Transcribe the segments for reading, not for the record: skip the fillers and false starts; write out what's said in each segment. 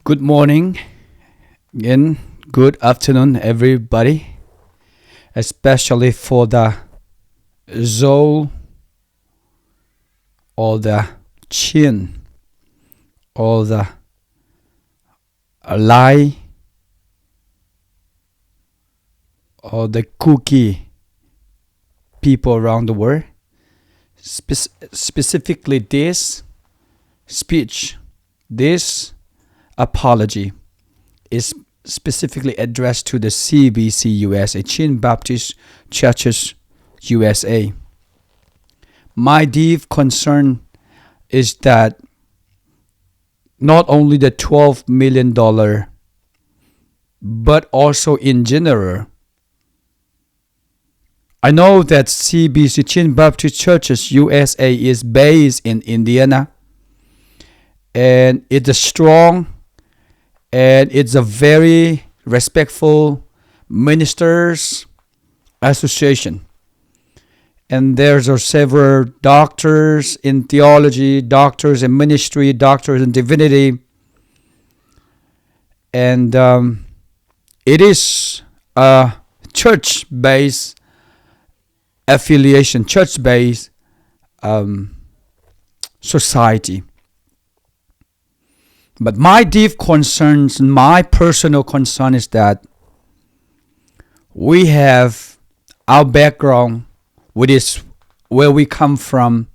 Good morning and good afternoon, everybody, especially for the Zhou or the Qin or the Lai or the Kuki people around the world. Specifically, this speech, this apology is specifically addressed to the CBC USA, Chin Baptist Churches USA. My deep concern is that not only the $12 million, but also in general. I know that CBC, Chin Baptist Churches USA, is based in Indiana, and it's a strong and it's a very respectful ministers association. And there's several doctors in theology, doctors in ministry, doctors in divinity. And it is a church-based affiliation, church-based society. But my deep concerns, my personal concern is that we have our background, which is where we come from,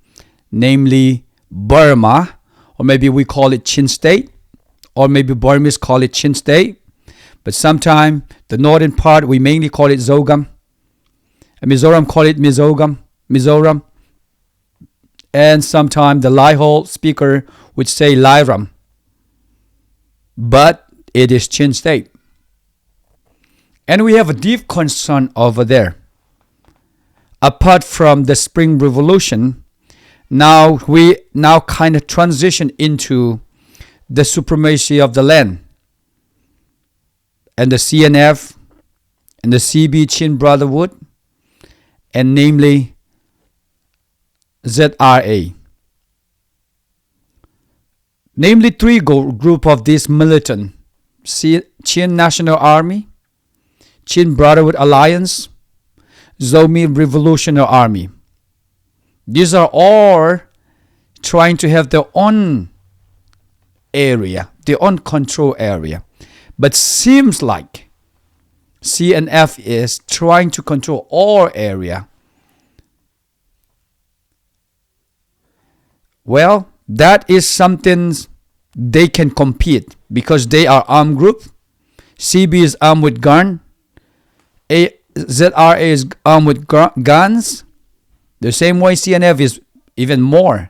namely Burma, or maybe we call it Chin State, or maybe Burmese call it Chin State. But sometimes the northern part, we mainly call it Zogam. And Mizoram call it Mizoram. And sometimes the Laihol speaker would say Lairam. But it is Chin State. And we have a deep concern over there. Apart from the Spring Revolution, we kind of transition into the supremacy of the land. And the CNF and the CB Chin Brotherhood, and namely ZRA. Namely, three group of this militant: Chin National Army, Chin Brotherhood Alliance, Zomi Revolutionary Army. These are all trying to have their own area, their own control area. But seems like CNF is trying to control all area. Well, that is something they can compete because they are armed group. CB is armed with gun. ZRA is armed with guns. The same way CNF is even more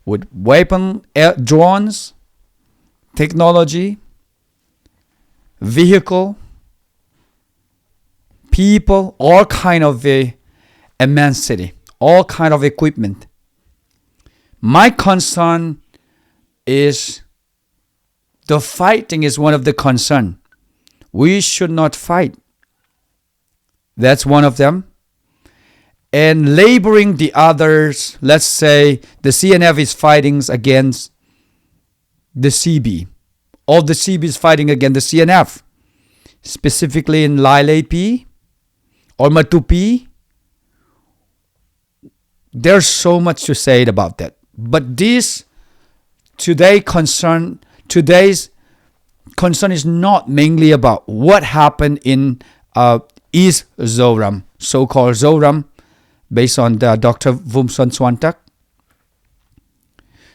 with weapon, drones, technology, vehicle, people, all kind of immensity, all kind of equipment. My concern is the fighting is one of the concern. We should not fight. That's one of them. And labeling the others, let's say the CNF is fighting against the CB, or the CB is fighting against the CNF, specifically in Lailepi or Matupi. There's so much to say about that. But today's concern is not mainly about what happened in East Zoram, so-called Zoram, based on the Dr. Vumson Swantak.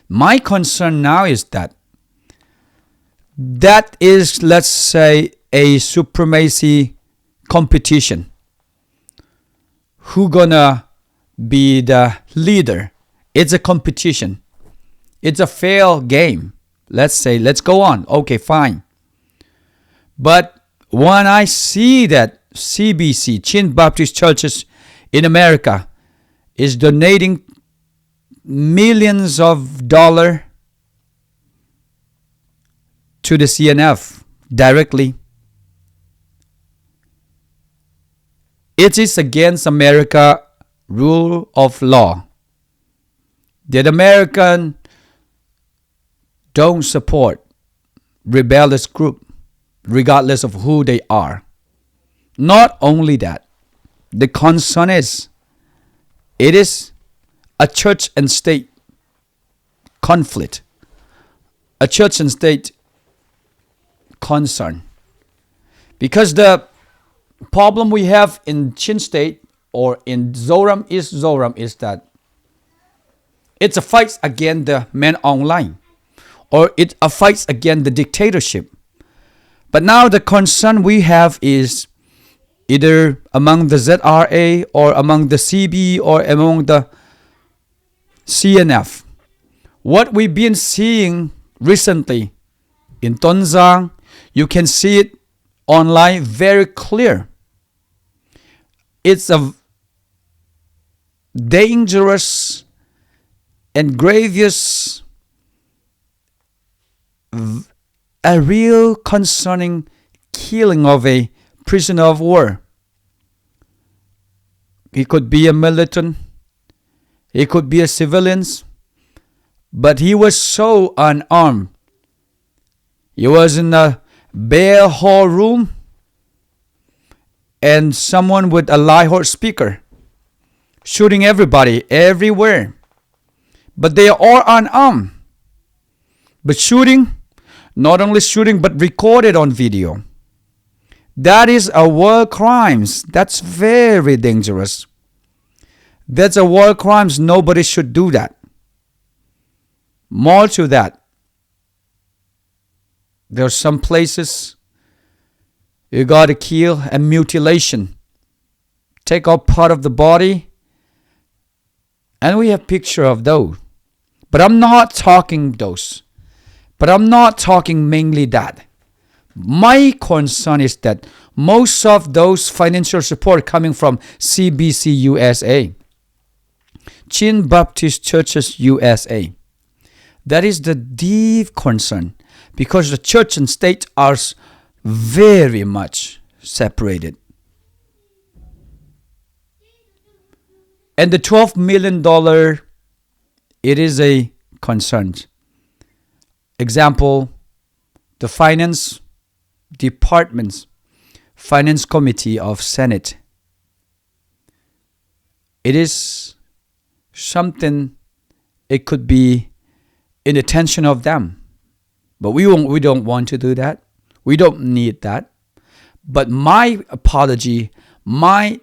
My concern now is that is, let's say, a supremacy competition. Who gonna be the leader? It's a competition. It's a fair game. Let's go on. Okay, fine. But when I see that CBC, Chin Baptist Churches in America, is donating millions of dollars to the CNF directly, it is against America rule of law. That American don't support rebellious group, regardless of who they are. Not only that, the concern is, it is a church and state conflict, a church and state concern. Because the problem we have in Chin State or in Zoram is that it's a fight against the men online, or it's a fight against the dictatorship. But now the concern we have is either among the ZRA or among the CB or among the CNF. What we've been seeing recently in Tonzang, you can see it online very clear. It's a dangerous and grievous, a real concerning killing of a prisoner of war. He could be a militant, he could be a civilian, but he was so unarmed. He was in a bare hall room, and someone with a loudspeaker shooting everybody everywhere. But they are all unarmed. But shooting, not only shooting, but recorded on video. That is a war crimes. That's very dangerous. That's a war crimes. Nobody should do that. More to that, there are some places you got to kill and mutilation. Take out part of the body. And we have picture of those. But I'm not talking those. But I'm not talking mainly that. My concern is that most of those financial support coming from CBC USA, Chin Baptist Churches USA. That is the deep concern, because the church and state are very much separated. And the $12 million, it is a concern. Example, the finance department's finance committee of Senate. It is something, it could be in the attention of them. But we don't want to do that. We don't need that. But my apology, my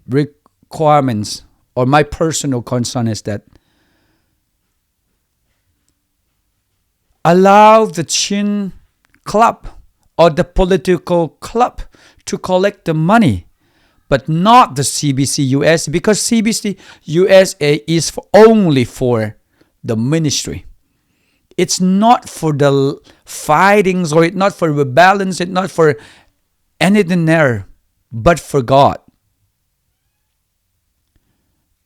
requirements, or my personal concern is that allow the Chin club or the political club to collect the money, but not the CBC USA, because CBC USA is only for the ministry. It's not for the fightings, or it's not for rebellions, it's not for anything there, but for God.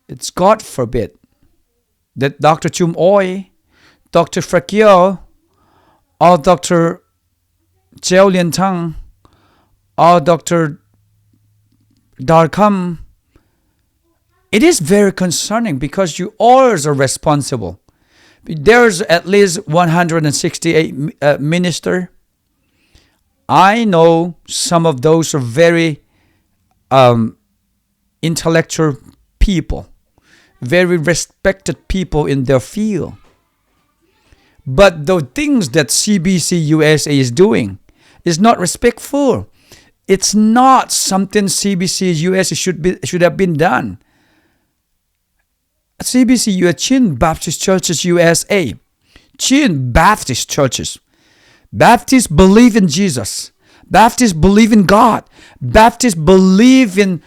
It's God forbid that Dr. Chum Oi, Dr. Frakio, or Dr. Cheo Lien Tang, or Dr. Darkham. It is very concerning, because you all are responsible. There's at least 168 ministers. I know some of those are very intellectual people, very respected people in their field. But the things that CBC USA is doing is not respectful. It's not something CBC USA should have been done. CBC USA, Chin Baptist Churches USA, Chin Baptist Churches. Baptists believe in Jesus. Baptists believe in God. Baptists believe in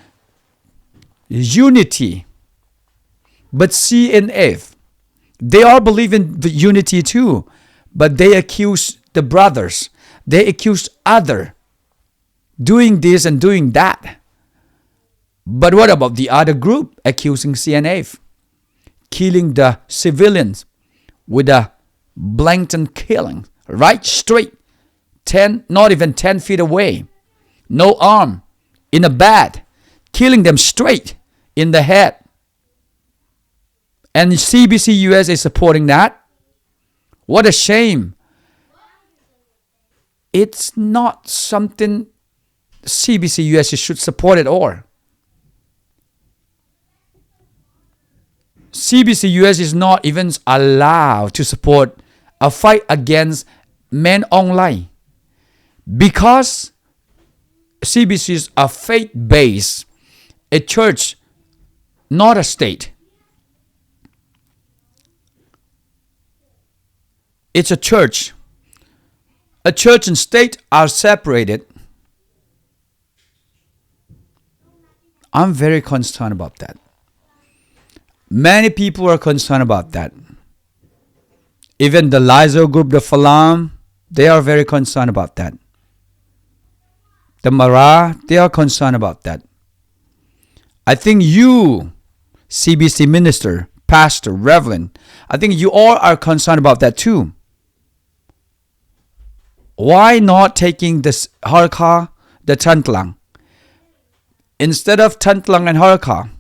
unity. But CNF, they all believe in the unity too, but they accuse the brothers. They accuse other doing this and doing that. But what about the other group accusing CNF? Killing the civilians with a blatant killing, right straight, not even 10 feet away, no arm, in a bed, killing them straight in the head. And CBC US is supporting that. What a shame. It's not something CBC US should support at all. CBC US is not even allowed to support a fight against men online because CBC is a faith-based, a church, not a state. It's a church. A church and state are separated. I'm very concerned about that. Many people are concerned about that. Even the Lizo group, the Falam, they are very concerned about that. The Mara, they are concerned about that. I think you, CBC minister, pastor, reverend, I think you all are concerned about that too. Why not taking this Harka, the Tantlang? Instead of Tantlang and Harka,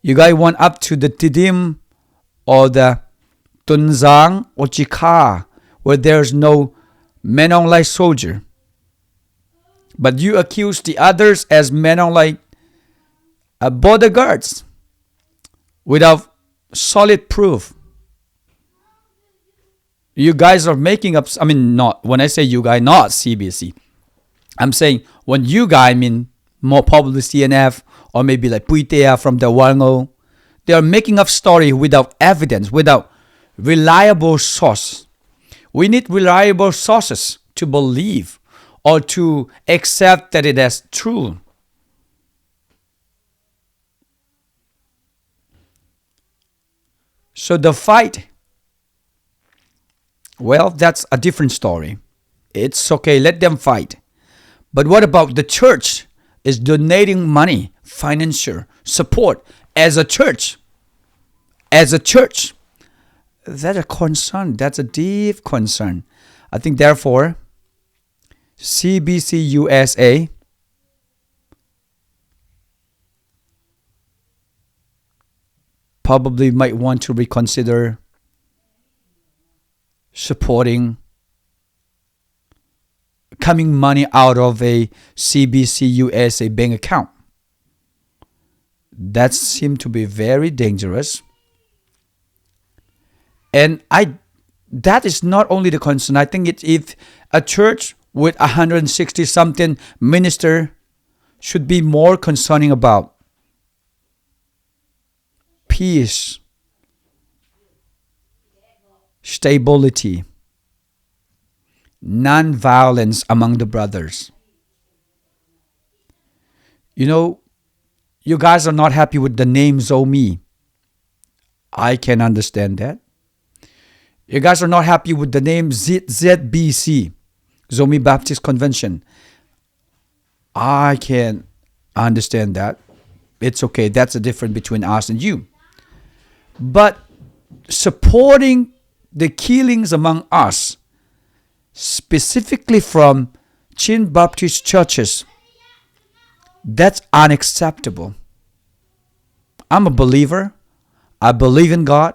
you guys want up to the Tidim or the Tunzang or Chika, where there's no Menonglai soldier. But you accuse the others as Menonglai bodyguards without solid proof. You guys are making up, not, when I say you guys, not CBC. I'm saying when you guys, more probably CNF or maybe like Puitea from the Wango, they are making up story without evidence, without reliable source. We need reliable sources to believe or to accept that it is true. So the fight, well, that's a different story. It's okay, let them fight. But what about the church is donating money, financial support as a church? As a church, that's a concern. That's a deep concern. I think therefore, CBC USA probably might want to reconsider supporting coming money out of a CBC USA bank account. That seemed to be very dangerous. And that is not only the concern. I think if a church with 160 something minister should be more concerning about peace, stability, non-violence among the brothers. You guys are not happy with the name Zomi. I can understand that. You guys are not happy with the name ZBC, Zomi Baptist Convention. I can understand that. It's okay. That's the difference between us and you. But supporting the killings among us, specifically from Chin Baptist churches, that's unacceptable. I'm a believer. I believe in God.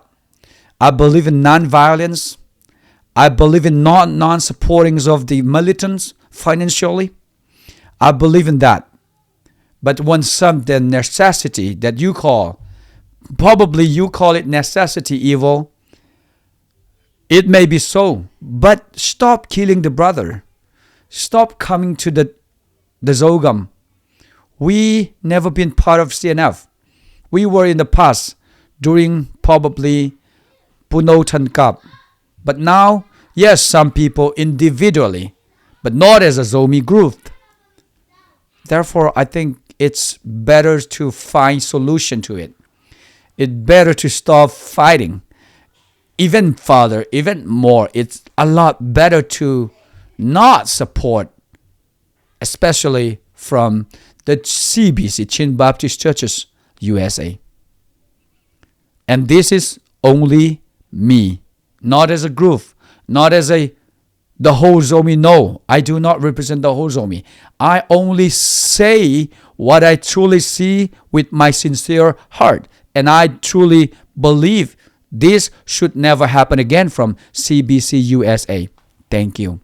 I believe in non-violence. I believe in non-supportings of the militants financially. I believe in that. But when the necessity that you call, probably you call it necessity evil, it may be so. But stop killing the brother. Stop coming to the Zogam. We never been part of CNF. We were in the past during probably Punotan Cup. But now, yes, some people individually, but not as a Zomi group. Therefore, I think it's better to find solution to it. It's better to stop fighting. Even further, even more, it's a lot better to not support, especially from the CBC, Chin Baptist Churches, USA. And this is only me, not as a group, not as the whole Zomi. No, I do not represent the whole Zomi. I only say what I truly see with my sincere heart. And I truly believe this should never happen again from CBC USA. Thank you.